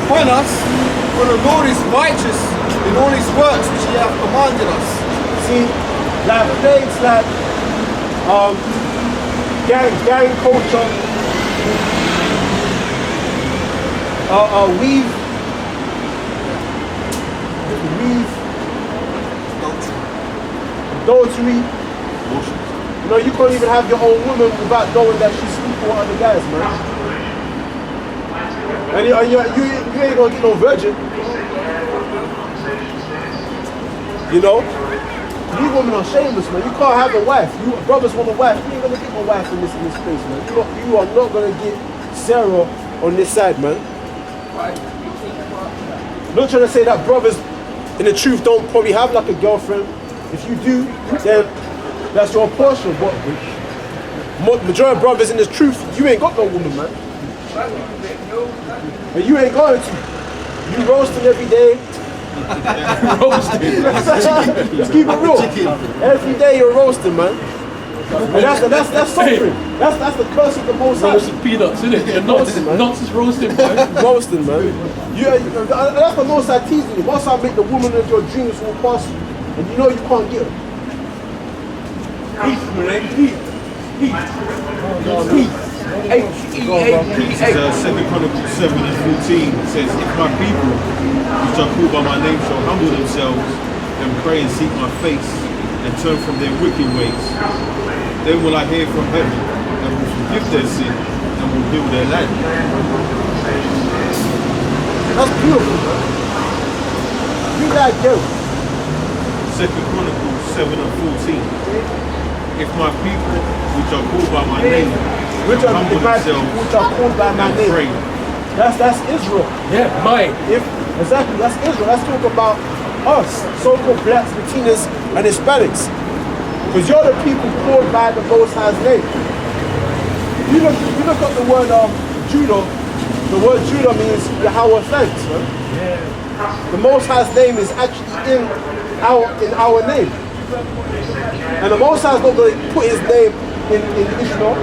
upon us, for the Lord is righteous in all his works which he hath commanded us. See, like things like gang culture, weave, adultery. You know, you can't even have your own woman without knowing that she's sleeping with other guys, man. And you ain't gonna get no virgin. You know? These women are shameless, man. You can't have a wife. You brothers want a wife. You ain't gonna get a wife in this place, man. You are not gonna get Sarah on this side, man. I'm not trying to say that brothers in the truth don't probably have like a girlfriend. If you do, then that's your portion. But majority of brothers in the truth, you ain't got no woman, man. And you ain't going to. You roasting every day. Roasting. Let's keep it real. Every day you're roasting, man. And that's suffering. That's the curse of the Most High. Roasting peanuts, isn't it? Nuts is roasting, man. Roasting, man. That's the Most High teasing you. Most High make the woman of your dreams walk past you, and you know you can't get her. Heat, man. Heat. H-E-A-P-A. 2 Chronicles 7 and 14 says, if my people, which are called by my name, shall humble themselves and pray and seek my face and turn from their wicked ways, then will I hear from heaven and will forgive their sin and will heal their land. That's beautiful, man. You that girl. 2 Chronicles 7 and 14. If my people, which are called by my name, which are called by my name, pray. That's Israel. Yeah, mine. Exactly, that's Israel. Let's talk about us, so-called blacks, Latinas, and Hispanics. Because you're the people called by the Most High's name. You look up the word Judah. The word Judah means Yahweh thanks, right? Yeah. The Most High's name is actually in our name. And the Most High is not going to put his name in Ishmael,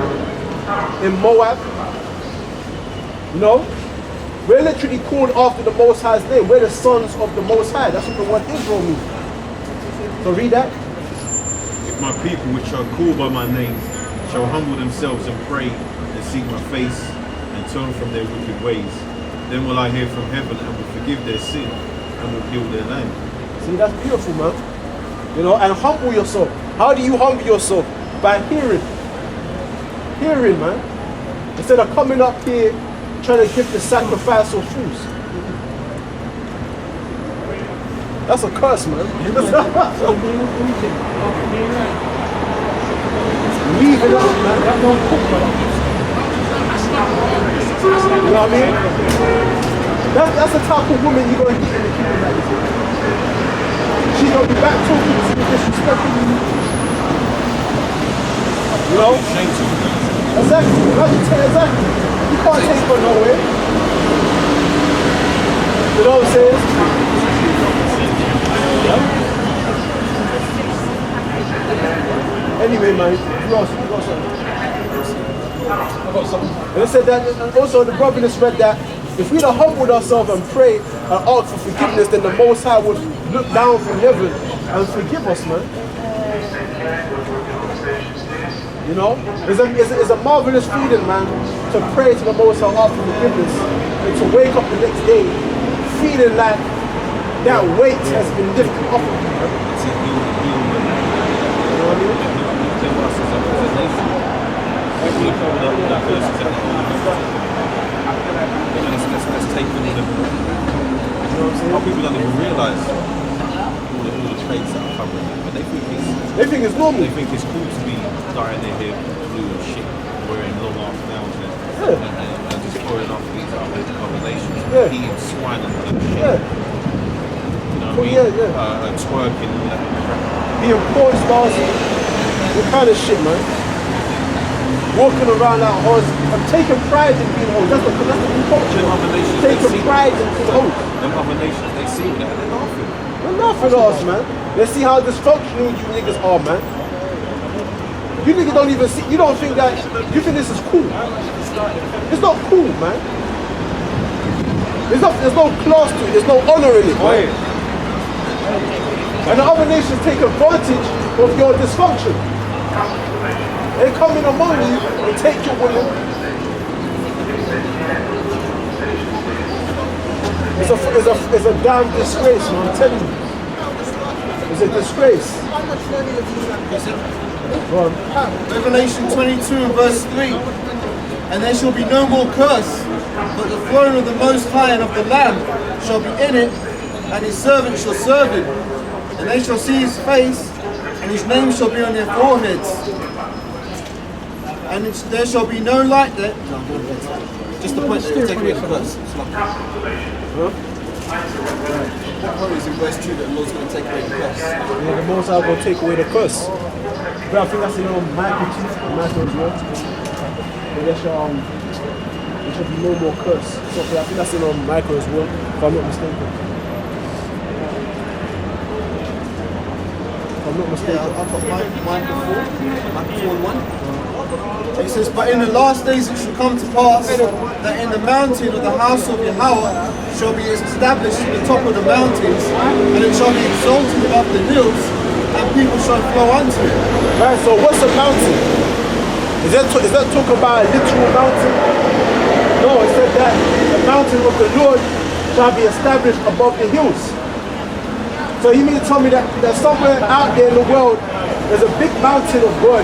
in Moab. No. We're literally called after the Most High's name. We're the sons of the Most High. That's what the word Israel means. So read that. If my people, which are called by my name, shall humble themselves and pray and seek my face and turn from their wicked ways, then will I hear from heaven and will forgive their sin and will heal their land. See, that's beautiful, man. You know, and humble yourself. How do you humble yourself? By hearing. Hearing, man. Instead of coming up here trying to give the sacrifice of fools. That's a curse, man. Leave it up, man. That don't cook, man. You know what I mean? That's the type of woman you're going to get in the kingdom like this. She's going to be back talking to you, disrespecting you. You know? Exactly. Exactly. You can't take her nowhere. You know what I'm saying? Yeah. Anyway, man, you got something. And it said that, and also the brother just read that if we'd have humbled ourselves and prayed and asked for forgiveness, then the Most High would look down from heaven and forgive us, man. You know, it's a marvelous feeling, man, to pray to the Most High after forgiveness and to wake up the next day feeling like that weight has been lifted off of you, man. You know what I mean? Let's take all the, how people don't even realise all the traits that are covering it, but they think it's normal. They think it's cool to be dyeing their hair blue and shit, wearing long arm nails and just pouring off these combinations, eating swine and shit. Yeah. You know what I mean? Twerking and all that crap. Being porn stars, what kind of shit, man? Walking around like hoes, I'm taking pride in being hoes. That's the new culture. Taking pride in being hoes. Them other nations, they see that and they're laughing. They're laughing at us, man. They see how dysfunctional you niggas are, man. You niggas don't even see, you don't think that, you think this is cool. It's not cool, man. There's no class to it. There's no honor in it. Right? And the other nations take advantage of your dysfunction. They come in among you and take your women. It's a damn disgrace, man. I'm telling you. It's a disgrace. Revelation 22 and verse 3. And there shall be no more curse, but the throne of the Most High and of the Lamb shall be in it, and his servants shall serve him. And they shall see his face, and his name shall be on their foreheads. And there shall be no light there. No, just the point that it'll take away the curse. What is in verse 2 that the Lord's going to take away the curse? Yeah, the Most High will take away the curse. But I think that's in Michael 2, Michael's word. There shall be no more curse. So I think that's in Michael's word, if I'm not mistaken. Yeah, I've got Micah 4 and 1. It says, but in the last days it shall come to pass that in the mountain of the house of Yahweh shall be established in the top of the mountains, and it shall be exalted above the hills, and people shall flow unto it. Right, so what's a mountain? Is that talk about a literal mountain? No, it said that the mountain of the Lord shall be established above the hills. So you mean to tell me that somewhere out there in the world there's a big mountain of God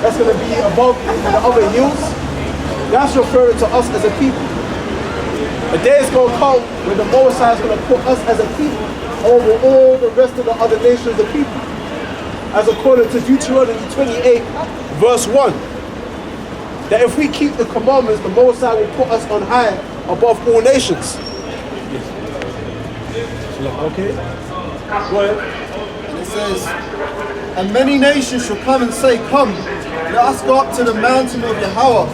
that's going to be above the other hills? That's referring to us as a people. A day is going to come when the Most High is going to put us as a people over all the rest of the other nations of people. As according to Deuteronomy 28 verse 1. That if we keep the commandments, the Most High will put us on high above all nations. Okay? Go ahead. And it says, and many nations shall come and say, come, let us go up to the mountain of Yahweh,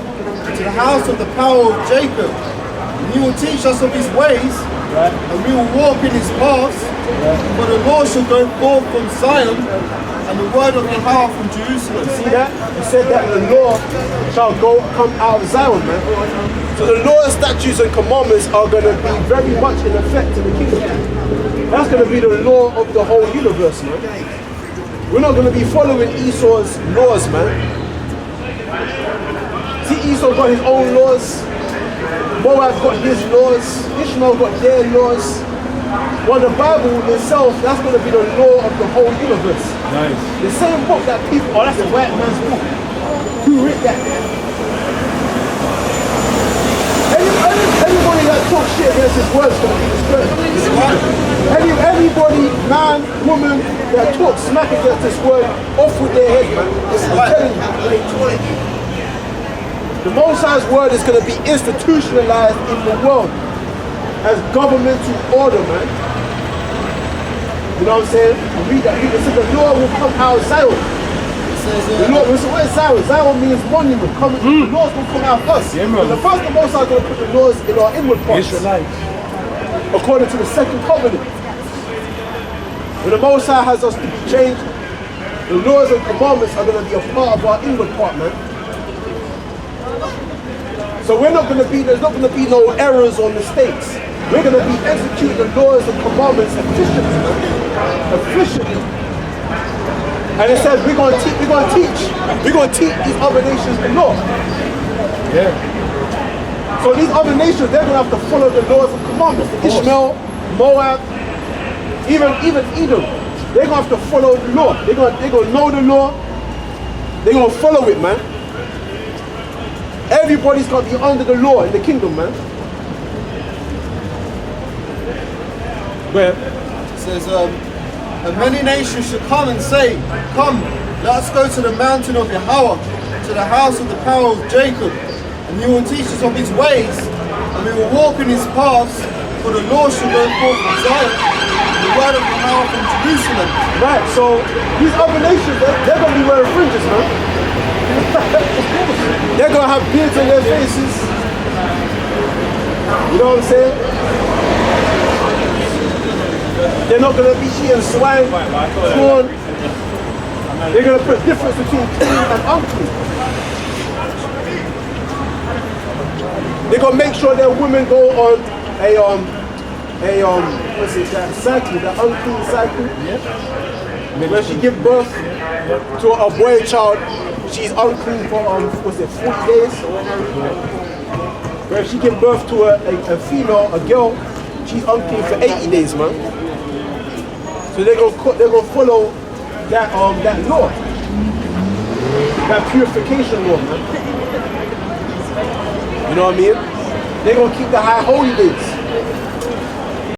to the house of the power of Jacob. And he will teach us of his ways, and we will walk in his paths. For the law shall go forth from Zion, and the word of Yahweh from Jerusalem. See that? He said that the law shall come out of Zion, man. So the law, statutes, and commandments are going to be very much in effect in the kingdom. That's going to be the law of the whole universe, man. We're not going to be following Esau's laws, man. See, Esau got his own laws. Moab got his laws. Ishmael got their laws. Well, the Bible itself, that's going to be the law of the whole universe. Nice. The same book that people, oh, that's a white man's book. Who wrote that? Anybody that talks shit against his word is going to be destroyed. Anybody, man, woman, that talks smack against this word, off with their head, man. I'm telling you. The Most High's word is going to be institutionalized in the world as governmental order, man. You know what I'm saying? Read that. It says the law will come out of Zion. The law, what is Zion? Zion means monument. The laws will come out of us. Yeah, and the first, the Most High is going to put the laws in our inward parts. According to the second covenant. When the Most High has us to be changed, the laws and commandments are going to be a part of our inward part, man. So we're not going to be, there's not going to be no errors or mistakes. We're going to be executing the laws and commandments efficiently, man. Efficiently. And it says we're going to teach these other nations the law. Yeah. So these other nations, they're going to have to follow the laws and commandments. Ishmael, Moab, even Edom, they're going to have to follow the law. They're going to know the law. They're going to follow it, man. Everybody's got to be under the law in the kingdom, man. Where? It says, and many nations shall come and say, come, let us go to the mountain of Yahweh, to the house of the power of Jacob, and he will teach us of his ways, and we will walk in his paths, for the law shall go forth from Zion, the word of Yahweh from Jerusalem. Right, so these other nations, they're going to be wearing fringes, man. They're going to have beards on their faces. You know what I'm saying? They're not going to be eating swine, corn. They're going to put difference between clean and unclean. They're going to make sure their women go on what's it, that cycle, that unclean cycle? When she give birth to a boy child, she's unclean for 40 days or whatever. When she give birth to a female, a girl, she's unclean for 80 days, man. So they're gonna follow that law, that purification law, man. You know what I mean? They're gonna keep the high holy days.